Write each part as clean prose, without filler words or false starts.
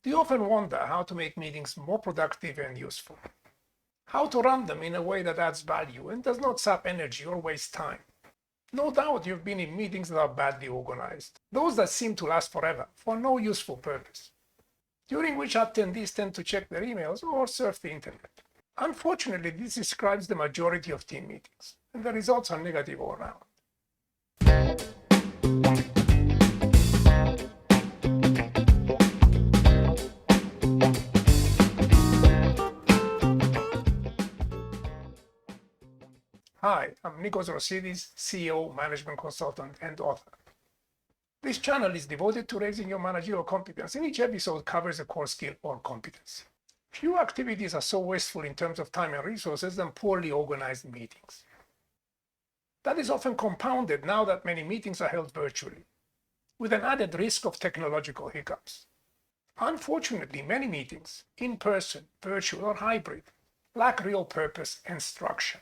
Do you often wonder how to make meetings more productive and useful? How to run them in a way that adds value and does not sap energy or waste time? No doubt you've been in meetings that are badly organized, those that seem to last forever for no useful purpose, during which attendees tend to check their emails or surf the internet. Unfortunately, this describes the majority of team meetings, and the results are negative all around. Hi, I'm Nikos Rosidis, CEO, management consultant, and author. This channel is devoted to raising your managerial competence, and each episode covers a core skill or competency. Few activities are so wasteful in terms of time and resources than poorly organized meetings. That is often compounded now that many meetings are held virtually, with an added risk of technological hiccups. Unfortunately, many meetings, in person, virtual, or hybrid, lack real purpose and structure.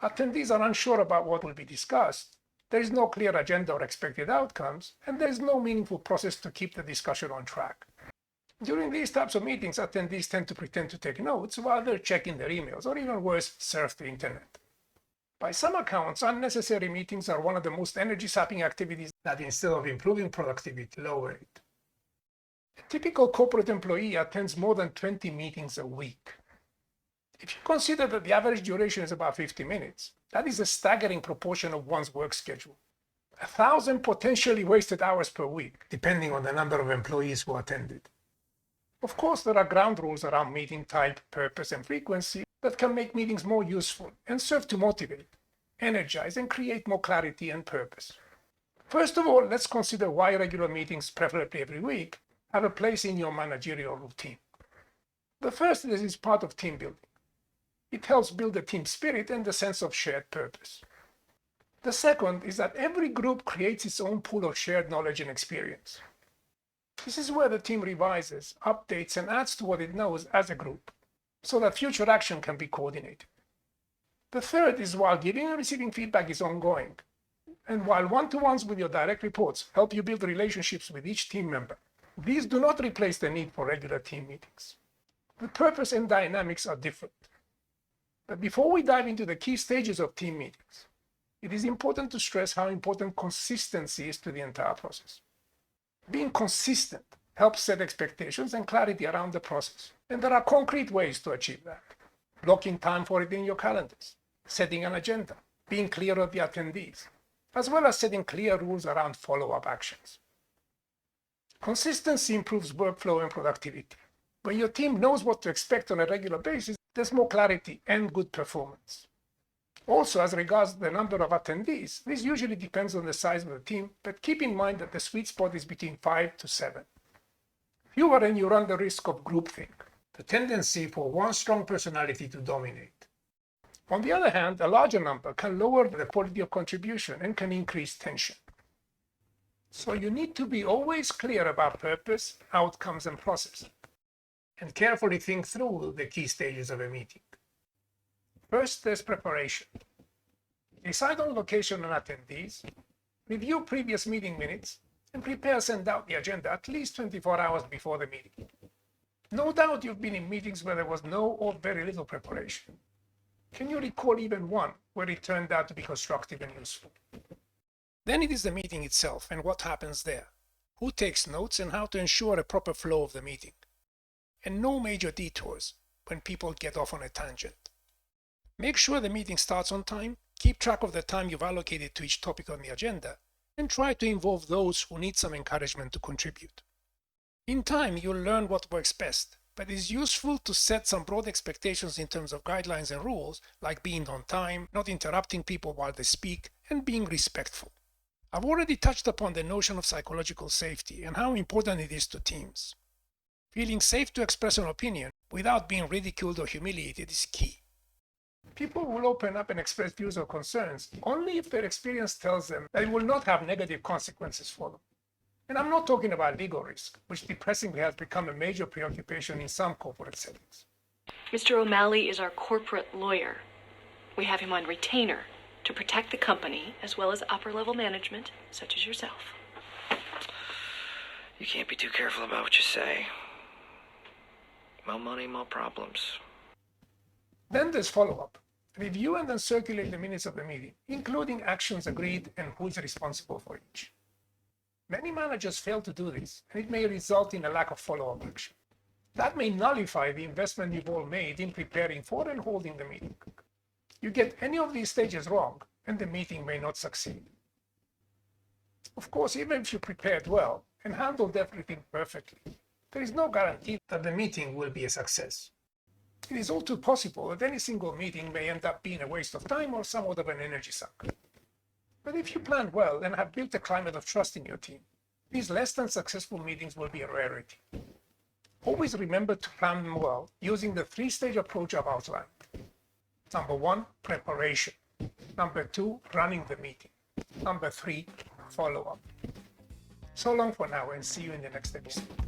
Attendees are unsure about what will be discussed, there is no clear agenda or expected outcomes, and there is no meaningful process to keep the discussion on track. During these types of meetings, attendees tend to pretend to take notes while they're checking their emails, or even worse, surf the internet. By some accounts, unnecessary meetings are one of the most energy-sapping activities that, instead of improving productivity, lower it. A typical corporate employee attends more than 20 meetings a week. If you consider that the average duration is about 50 minutes, that is a staggering proportion of one's work schedule. 1,000 potentially wasted hours per week, depending on the number of employees who attended. Of course, there are ground rules around meeting type, purpose, and frequency that can make meetings more useful and serve to motivate, energize, and create more clarity and purpose. First of all, let's consider why regular meetings, preferably every week, have a place in your managerial routine. The first is it's part of team building. It helps build a team spirit and a sense of shared purpose. The second is that every group creates its own pool of shared knowledge and experience. This is where the team revises, updates, and adds to what it knows as a group, so that future action can be coordinated. The third is while giving and receiving feedback is ongoing, and while one-to-ones with your direct reports help you build relationships with each team member, these do not replace the need for regular team meetings. The purpose and dynamics are different. But before we dive into the key stages of team meetings, it is important to stress how important consistency is to the entire process. Being consistent helps set expectations and clarity around the process, and there are concrete ways to achieve that. Blocking time for it in your calendars, setting an agenda, being clear with the attendees, as well as setting clear rules around follow-up actions. Consistency improves workflow and productivity. When your team knows what to expect on a regular basis, there's more clarity and good performance. Also, as regards the number of attendees, this usually depends on the size of the team, but keep in mind that the sweet spot is between 5 to 7. Fewer and you run the risk of groupthink, the tendency for one strong personality to dominate. On the other hand, a larger number can lower the quality of contribution and can increase tension. So you need to be always clear about purpose, outcomes, and process, and carefully think through the key stages of a meeting. First, there's preparation. Decide on location and attendees, review previous meeting minutes, and prepare and send out the agenda at least 24 hours before the meeting. No doubt you've been in meetings where there was no or very little preparation. Can you recall even one where it turned out to be constructive and useful? Then it is the meeting itself and what happens there, who takes notes, and how to ensure a proper flow of the meeting. And no major detours when people get off on a tangent. Make sure the meeting starts on time, keep track of the time you've allocated to each topic on the agenda, and try to involve those who need some encouragement to contribute. In time, you'll learn what works best, but it is useful to set some broad expectations in terms of guidelines and rules, like being on time, not interrupting people while they speak, and being respectful. I've already touched upon the notion of psychological safety and how important it is to teams. Feeling safe to express an opinion without being ridiculed or humiliated is key. People will open up and express views or concerns only if their experience tells them that it will not have negative consequences for them. And I'm not talking about legal risk, which depressingly has become a major preoccupation in some corporate settings. Mr. O'Malley is our corporate lawyer. We have him on retainer to protect the company as well as upper-level management, such as yourself. You can't be too careful about what you say. More money, more problems. Then there's follow-up. Review and then circulate the minutes of the meeting, including actions agreed and who is responsible for each. Many managers fail to do this, and it may result in a lack of follow-up action. That may nullify the investment you've all made in preparing for and holding the meeting. You get any of these stages wrong, and the meeting may not succeed. Of course, even if you prepared well and handled everything perfectly, there is no guarantee that the meeting will be a success. It is all too possible that any single meeting may end up being a waste of time or somewhat of an energy suck. But if you planned well and have built a climate of trust in your team, these less than successful meetings will be a rarity. Always remember to plan them well using the three-stage approach I've outlined. Number 1, preparation. Number 2, running the meeting. Number 3, follow-up. So long for now, and see you in the next episode.